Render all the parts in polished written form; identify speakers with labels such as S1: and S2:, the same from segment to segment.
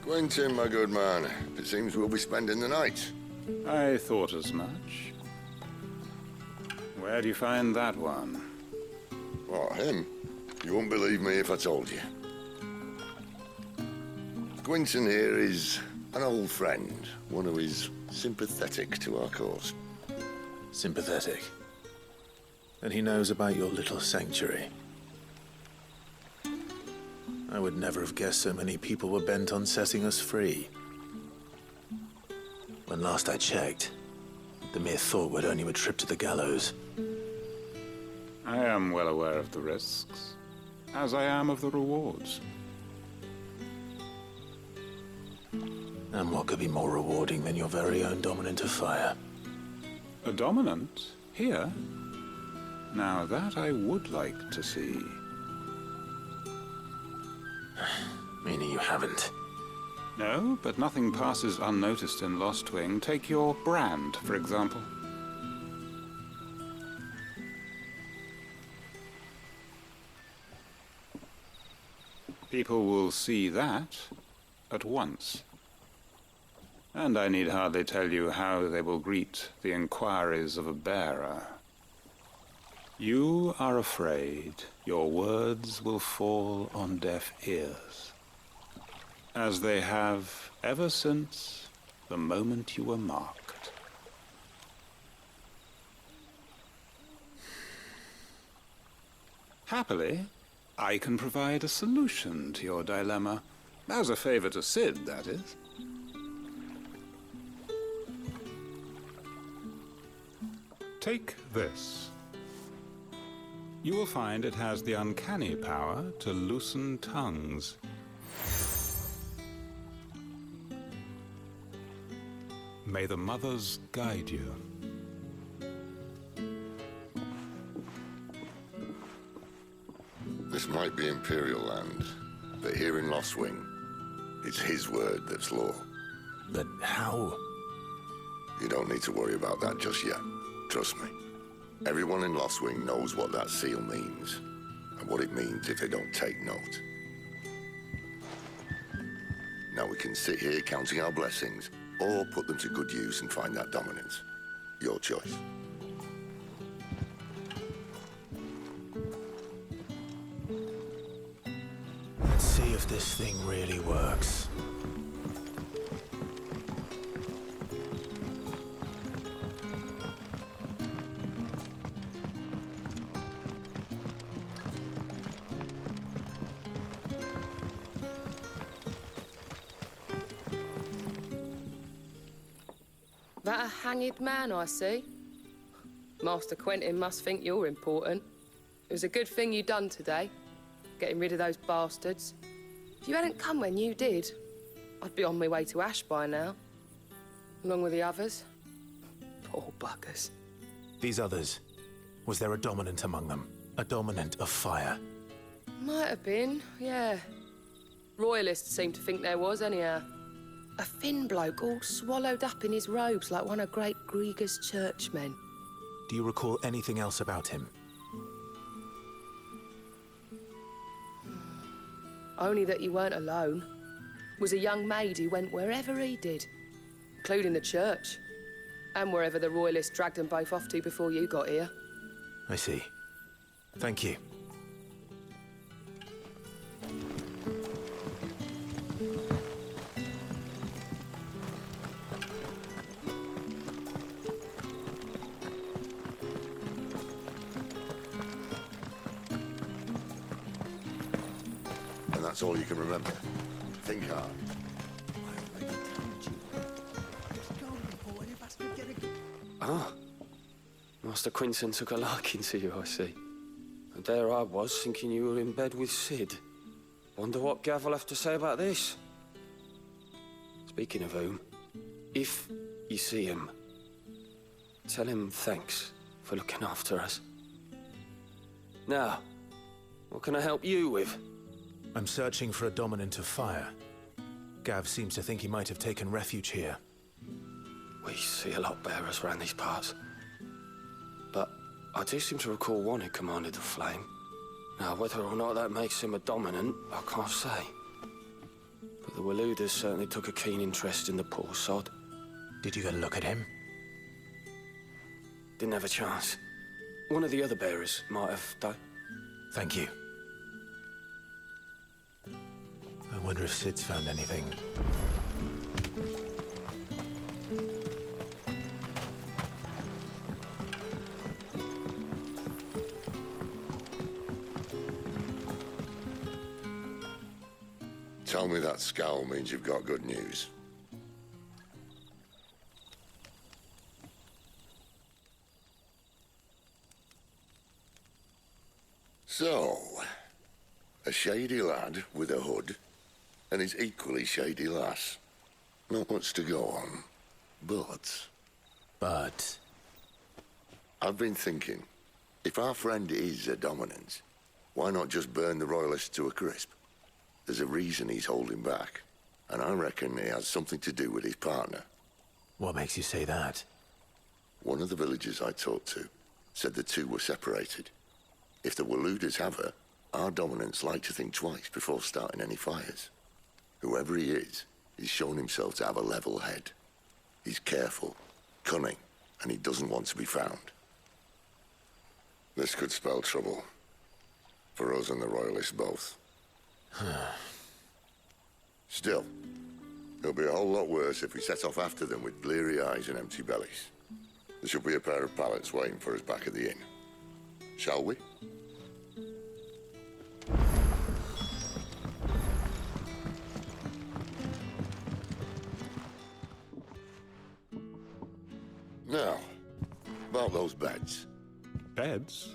S1: Quentin, my good man. It seems we'll be spending the night.
S2: I thought as much. Where do you find that one?
S1: What, him? You wouldn't believe me if I told you. Quentin here is an old friend, one who is sympathetic to our cause.
S3: Sympathetic? And he knows about your little sanctuary. I would never have guessed so many people were bent on setting us free. When last I checked, the mere thought would earn you a trip to the gallows.
S2: I am well aware of the risks, as I am of the rewards.
S3: And what could be more rewarding than your very own dominant of fire?
S2: A dominant? Here? Now that I would like to see.
S3: Meaning you haven't?
S2: No, but nothing passes unnoticed in Lost Wing. Take your brand, for example. People will see that at once. And I need hardly tell you how they will greet the inquiries of a bearer. You are afraid your words will fall on deaf ears, as they have ever since the moment you were marked. Happily, I can provide a solution to your dilemma, as a favor to Sid, that is. Take this. You will find it has the uncanny power to loosen tongues. May the mothers guide you.
S1: This might be Imperial land, but here in Lost Wing, it's his word that's law.
S3: But how?
S1: You don't need to worry about that just yet. Trust me. Everyone in Lost Wing knows what that seal means, and what it means if they don't take note. Now we can sit here counting our blessings, or put them to good use and find that dominance. Your choice.
S3: Let's see if this thing really works.
S4: That a hanged man I see? Master Quentin must think you're important. It was a good thing you done today, getting rid of those bastards. If you hadn't come when you did, I'd be on my way to Ash by now, along with the others. Poor buggers.
S3: These others, was there a dominant among them? A dominant of fire?
S4: Might have been, yeah. Royalists seem to think there was, anyhow. A thin bloke all swallowed up in his robes like one of Great Grieger's churchmen.
S3: Do you recall anything else about him?
S4: Only that he weren't alone. Was a young maid who went wherever he did, including the church, and wherever the Royalists dragged them both off to before you got here.
S3: I see. Thank you.
S1: And that's all you can remember. Think hard.
S5: Ah, Master Quentin took a liking to you, I see. And there I was, thinking you were in bed with Sid. Wonder what Gav will have to say about this. Speaking of whom, if you see him, tell him thanks for looking after us. Now, what can I help you with?
S3: I'm searching for a dominant of fire. Gav seems to think he might have taken refuge here.
S5: We see a lot bearers around these parts. But I do seem to recall one who commanded the flame. Now, whether or not that makes him a dominant, I can't say. But the Waluders certainly took a keen interest in the poor sod.
S3: Did you get a look at him?
S5: Didn't have a chance. One of the other bearers might have, though.
S3: Thank you. I wonder if Sid's found anything.
S1: Tell me that scowl means you've got good news. So, a shady lad with a hood, and his equally shady lass. Not much to go on, but...
S3: But...
S1: I've been thinking, if our friend is a dominant, why not just burn the Royalists to a crisp? There's a reason he's holding back, and I reckon he has something to do with his partner.
S3: What makes you say that?
S1: One of the villagers I talked to said the two were separated. If the Waluders have her, our dominants like to think twice before starting any fires. Whoever he is, he's shown himself to have a level head. He's careful, cunning, and he doesn't want to be found. This could spell trouble. For us and the Royalists both. Still, it'll be a whole lot worse if we set off after them with bleary eyes and empty bellies. There should be a pair of pallets waiting for us back at the inn. Shall we? Now, about those beds.
S2: Beds?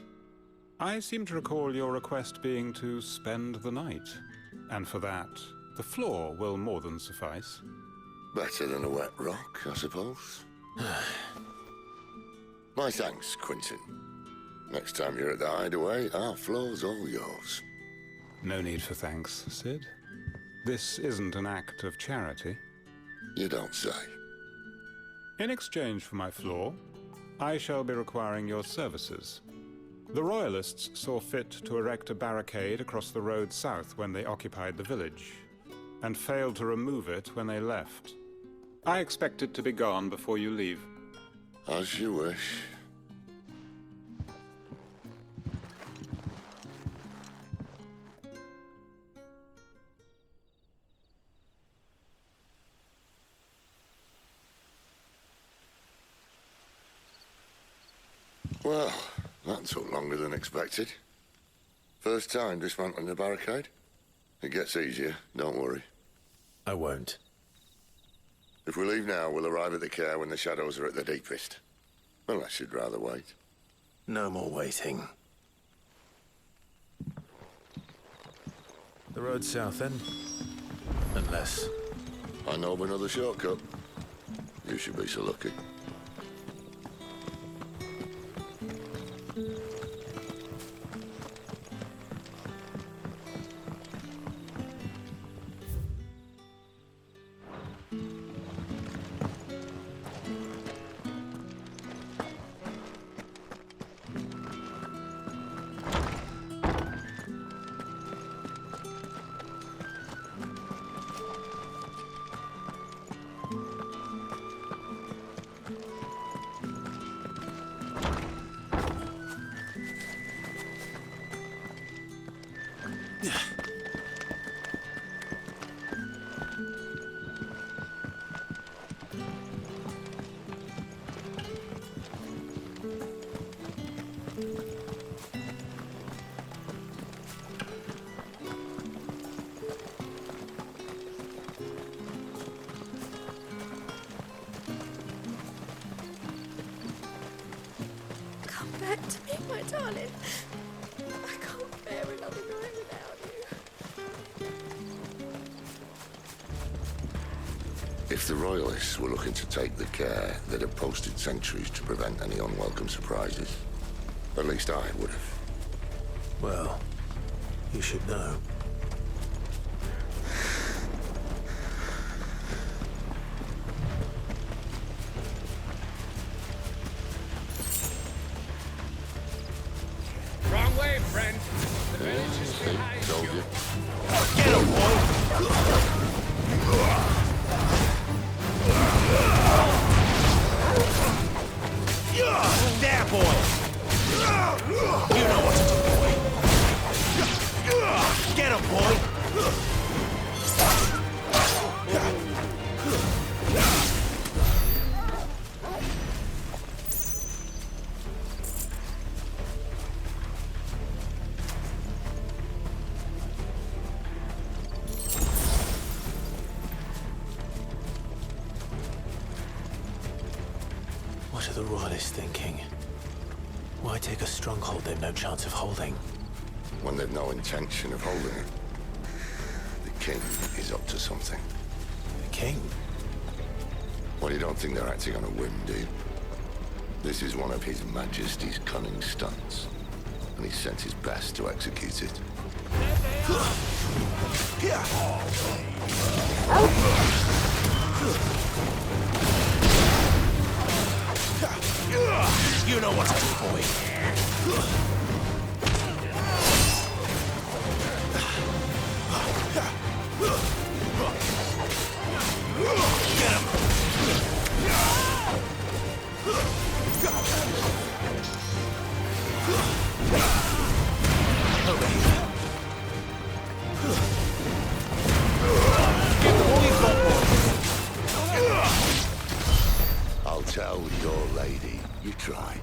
S2: I seem to recall your request being to spend the night. And for that, the floor will more than suffice.
S1: Better than a wet rock, I suppose. My thanks, Quinton. Next time you're at the hideaway, our floor's all yours.
S2: No need for thanks, Sid. This isn't an act of charity.
S1: You don't say.
S2: In exchange for my floor, I shall be requiring your services. The Royalists saw fit to erect a barricade across the road south when they occupied the village, and failed to remove it when they left. I expect it to be gone before you leave.
S1: As you wish. Well, that took longer than expected. First time dismantling a barricade? It gets easier, don't worry.
S3: I won't.
S1: If we leave now, we'll arrive at the care when the shadows are at their deepest. Unless you'd rather wait.
S3: No more waiting. The road south, then? Unless...
S1: I know of another shortcut. You should be so lucky.
S6: Come back to me, my darling. I can't bear another night without you.
S1: If the Royalists were looking to take the care, they'd have posted sentries to prevent any unwelcome surprises. At least I would have.
S3: Well, you should know.
S7: Wrong way, friend. The village is behind
S1: Told
S7: you.
S1: you.
S3: Get him, boy! the Royalists thinking? Why take a stronghold they've no chance of holding?
S1: When they've no intention of holding it. The king is up to something.
S3: The king?
S1: Well, you don't think they're acting on a whim, do you? This is one of His Majesty's cunning stunts, and he's sent his best to execute it.
S3: You know what to do, boy. Get him! Over here.
S1: I'll tell your lady you tried.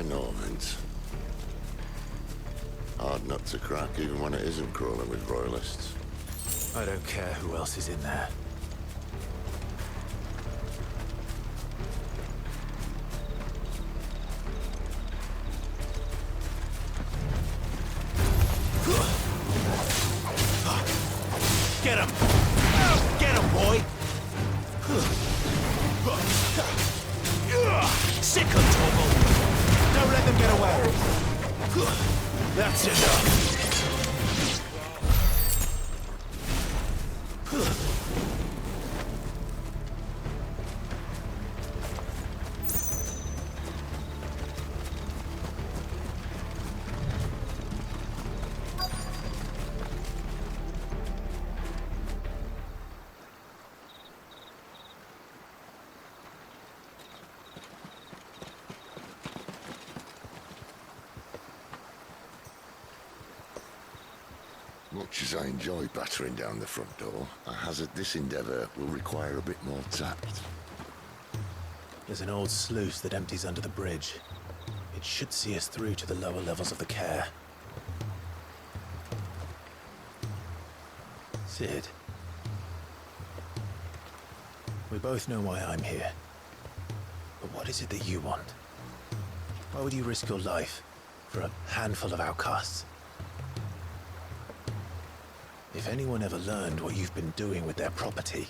S1: Norvins. Hard nut to crack, even when it isn't crawling with royalists.
S3: I don't care who else is in there. Get him! Get him, boy! Sick of trouble! Don't let them get away! That's enough!
S1: Much as I enjoy battering down the front door, I hazard this endeavour will require a bit more tact.
S3: There's an old sluice that empties under the bridge. It should see us through to the lower levels of the care. Sid. We both know why I'm here. But what is it that you want? Why would you risk your life for a handful of outcasts? If anyone ever learned what you've been doing with their property...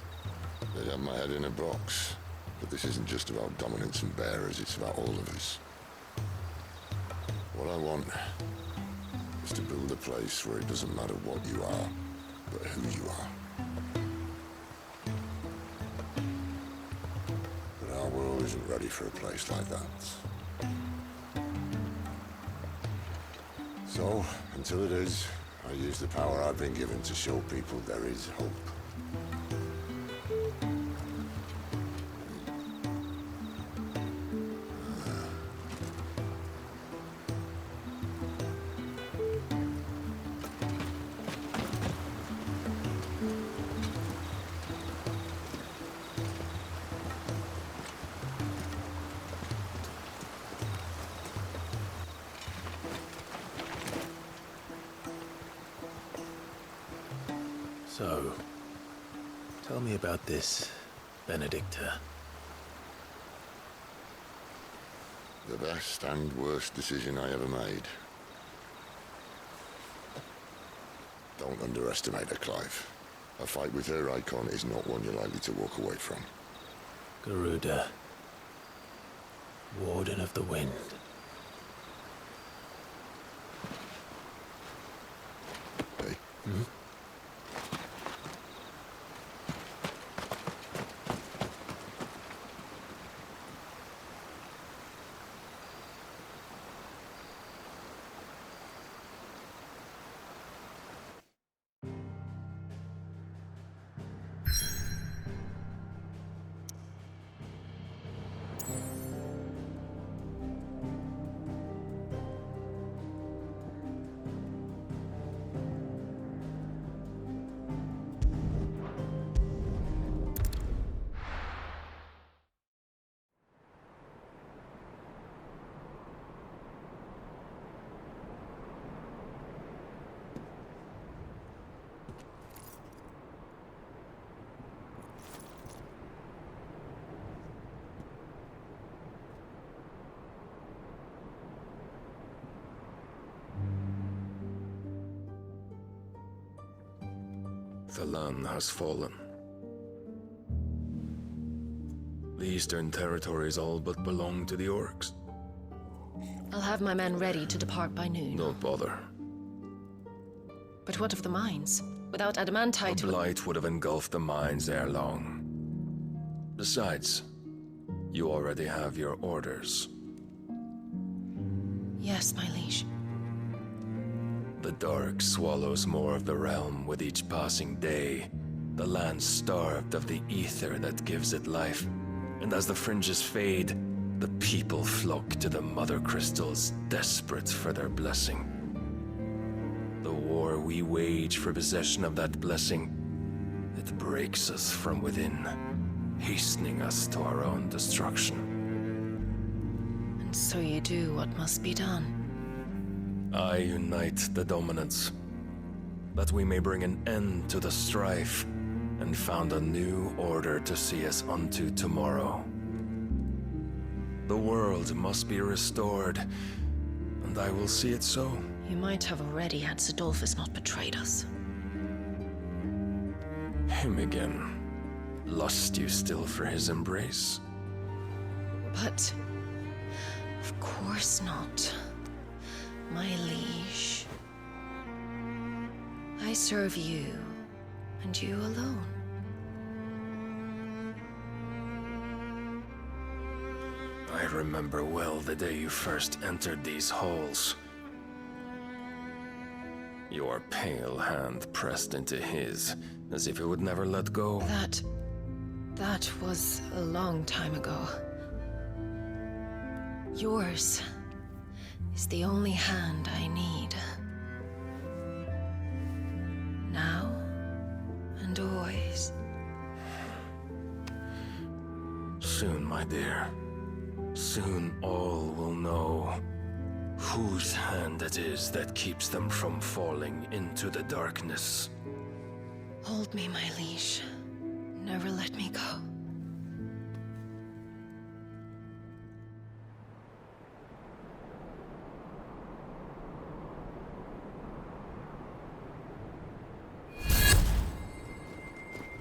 S1: They'd have my head in a box. But this isn't just about dominance and bearers, it's about all of us. What I want is to build a place where it doesn't matter what you are, but who you are. But our world isn't ready for a place like that. So, until it is, I use the power I've been given to show people there is hope.
S3: So, tell me about this Benedicta.
S1: The best and worst decision I ever made. Don't underestimate her, Clive. A fight with her icon is not one you're likely to walk away from.
S3: Garuda. Warden of the Wind.
S1: Hey?
S7: The land has fallen. The eastern territories all but belong to the orcs.
S8: I'll have my men ready to depart by noon.
S7: Don't bother.
S8: But what of the mines? Without
S7: A
S8: adamantite...
S7: blight would have engulfed the mines ere long. Besides, you already have your orders.
S8: Yes, my liege.
S7: The dark swallows more of the realm with each passing day. The land starved of the ether that gives it life. And as the fringes fade, the people flock to the mother crystals, desperate for their blessing. The war we wage for possession of that blessing, it breaks us from within, hastening us to our own destruction.
S8: And so you do what must be done.
S7: I unite the dominants, that we may bring an end to the strife, and found a new order to see us unto tomorrow. The world must be restored, and I will see it so.
S8: You might have already had Sidolphus not betrayed us.
S7: Him again. Lust you still for his embrace?
S8: But... of course not. My liege. I serve you, and you alone.
S7: I remember well the day you first entered these halls. Your pale hand pressed into his, as if it would never let go.
S8: That was a long time ago. Yours is the only hand I need. Now and always.
S7: Soon, my dear. Soon all will know whose hand it is that keeps them from falling into the darkness.
S8: Hold me, my liege. Never let me go.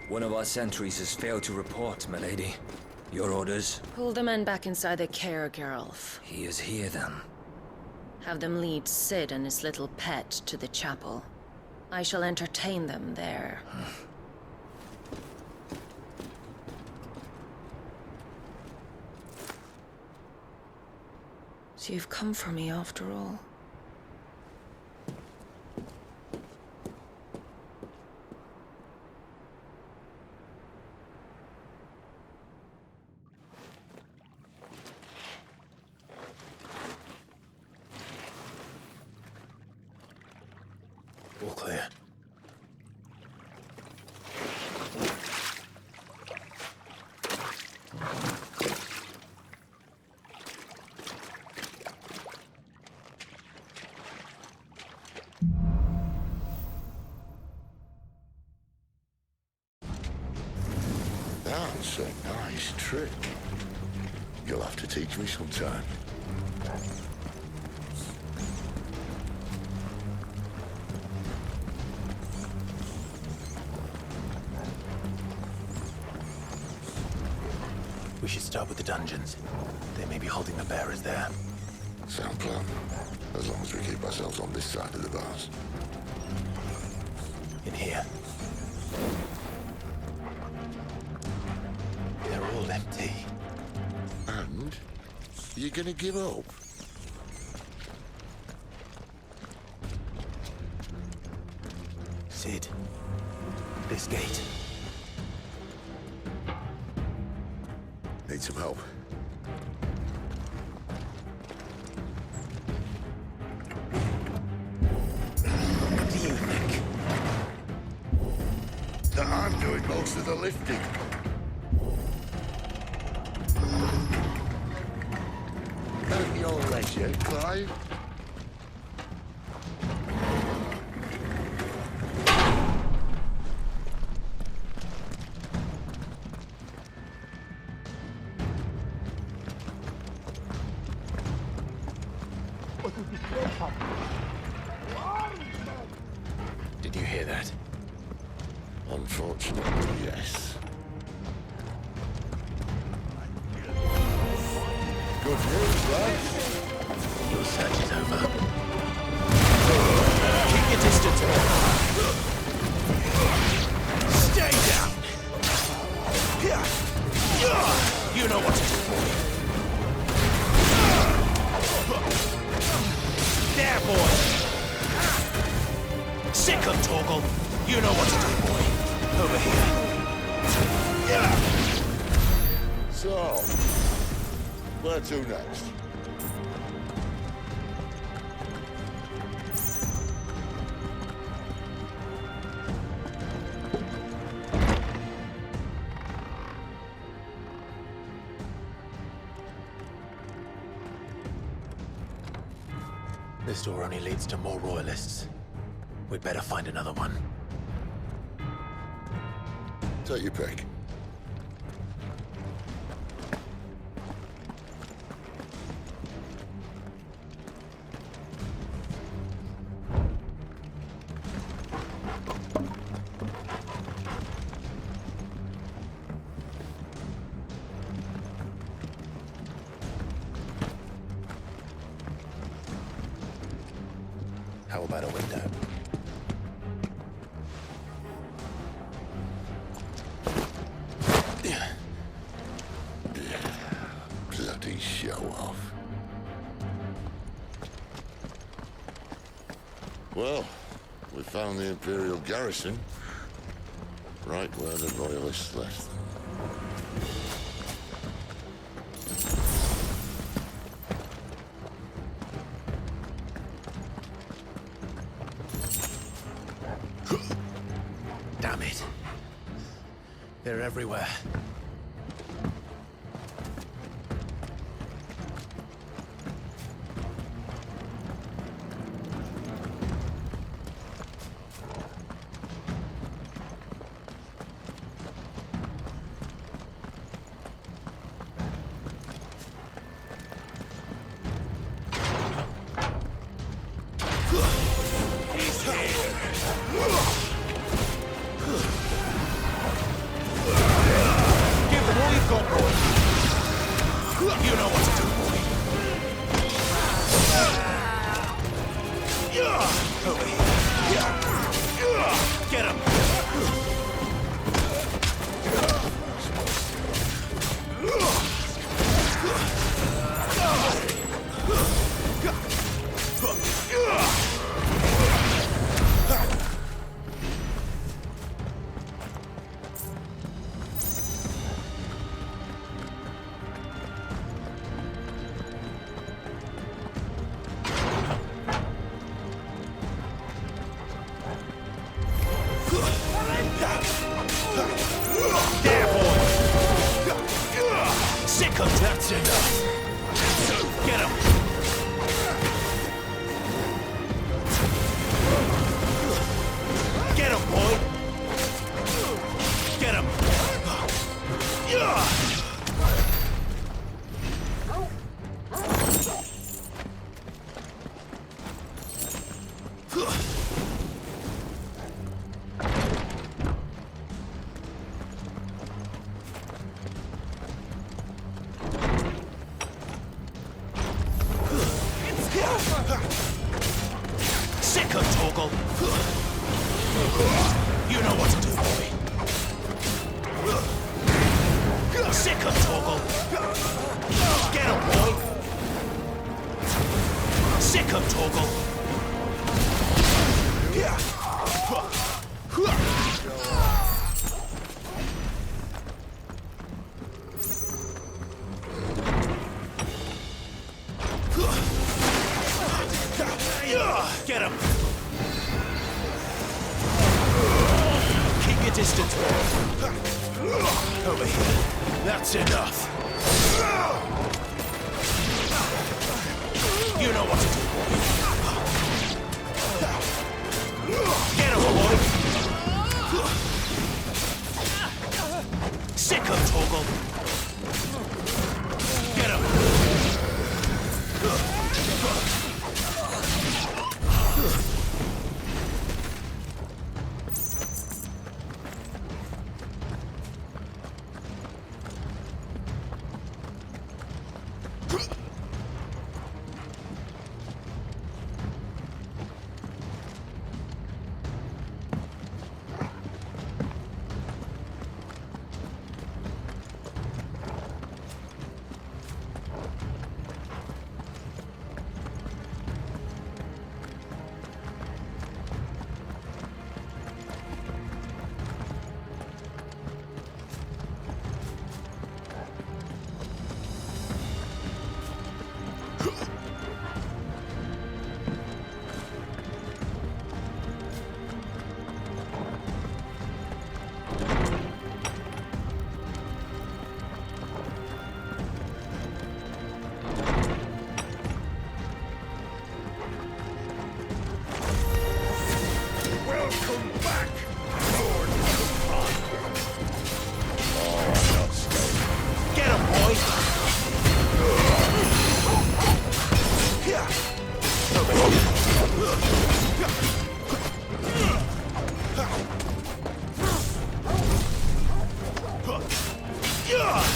S9: One of our sentries has failed to report, milady. Your orders?
S8: Pull the men back inside the care, Geralf.
S9: He is here, then.
S8: Have them lead Sid and his little pet to the chapel. I shall entertain them there. So you've come for me after all.
S3: All clear.
S1: That's a nice trick. You'll have to teach me sometime.
S3: We should start with the dungeons. They may be holding the bearers there.
S1: Sound plan. As long as we keep ourselves on this side of the bars.
S3: In here. They're all empty.
S1: And? You're gonna give up?
S3: Sid. This gate.
S1: Need some help.
S3: What do you think?
S1: That I'm doing most of the lifting. At your leisure, Clive.
S3: Did you hear that?
S1: Unfortunately, yes. Good news, lads.
S3: Your search is over. Keep your distance. Stay down. You know what to do, boy. There, boy. Sick of Torgal. You know what to do, boy. Over here.
S1: So, where to next?
S3: This door only leads to more royalists. We'd better find another one.
S1: Take your pick.
S3: How about a window?
S1: Bloody show off. Well, we found the Imperial garrison. Right where the Royalists left them.
S3: Damn it. They're everywhere. That's enough. Get him. Get him, boy. Get him. Torgal. You know what to do, boy. Sick him, Torgal. Get him, boy. Sick him, Torgal. Get him! Keep your distance. Over here. That's enough. You know what to do, boy. Get him, boy! Sick him, Torgal. Get him!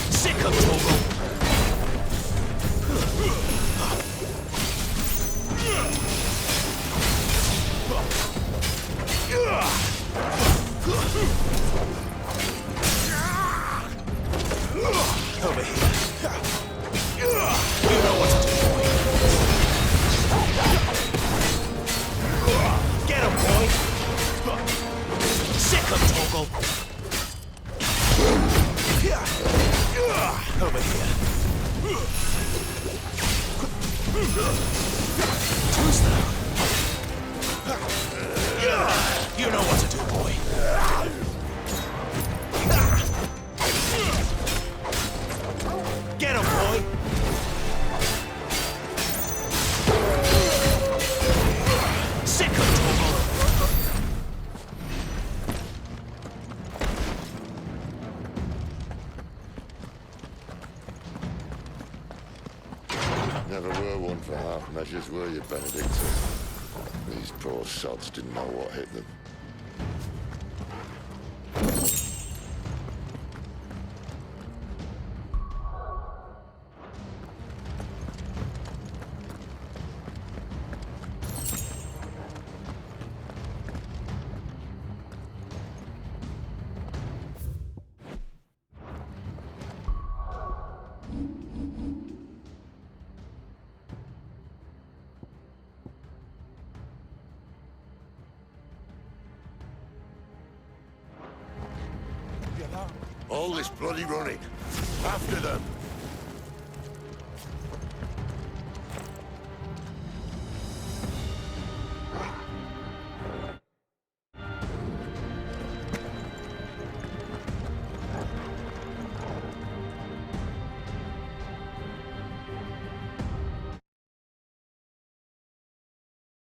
S3: Sick of Torgal. Over here. You know what to do, boy. Get him, boy. Sick of Torgal. Over here. Who's that? You know what to do, boy. Get him, boy. Sick of Torgal.
S1: Never were one for half measures, were you, Benedicta? These poor sods didn't know what hit them. All this bloody running. After them.